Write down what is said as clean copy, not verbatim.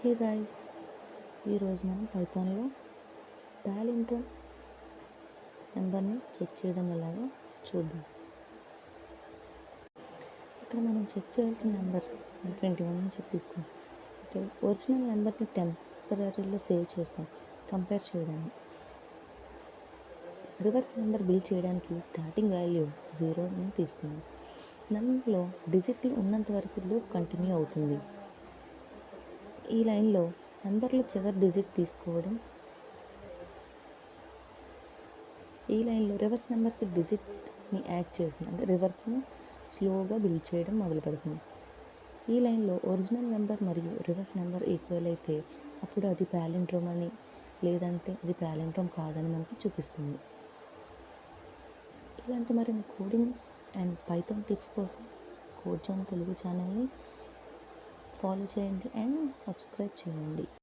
Hey guys, ఈరోజు మనం పైథాన్లో palindrome నెంబర్ని చెక్ చేయడం ఎలాగో చూద్దాం. ఇక్కడ మనం చెక్ చేయాల్సిన నెంబర్ 21 అని చెప్పి తీసుకున్నాం. అంటే ఒరిజినల్ నెంబర్ని టెంపరీలో సేవ్ చేస్తాం కంపేర్ చేయడానికి. రివర్స్ నెంబర్ బిల్డ్ చేయడానికి స్టార్టింగ్ వాల్యూ 0 అని తీసుకున్నాం. నెంబర్లో డిజిట్లు ఉన్నంత వరకు లూప్ కంటిన్యూ అవుతుంది. ఈ లైన్లో నెంబర్లో చివరి డిజిట్ తీసుకోవడం, ఈ లైన్లో రివర్స్ నెంబర్కి డిజిట్ని యాడ్ చేస్తుంది, అంటే రివర్స్ను స్లోగా బిల్డ్ చేయడం మొదలు పెడుతుంది. ఈ లైన్లో ఒరిజినల్ నెంబర్ మరియు రివర్స్ నెంబర్ ఈక్వల్ అయితే అప్పుడు అది పాలిండ్రోమ్ అని, లేదంటే అది పాలిండ్రోమ్ కాదని మనకి చూపిస్తుంది. ఇలాంటి మరిన్ని కోడింగ్ అండ్ పైథాన్ టిప్స్ కోసం కోడ్ జాన్ తెలుగు ఛానల్ని ఫాలో చేయండి అండ్ సబ్స్క్రైబ్ చేయండి.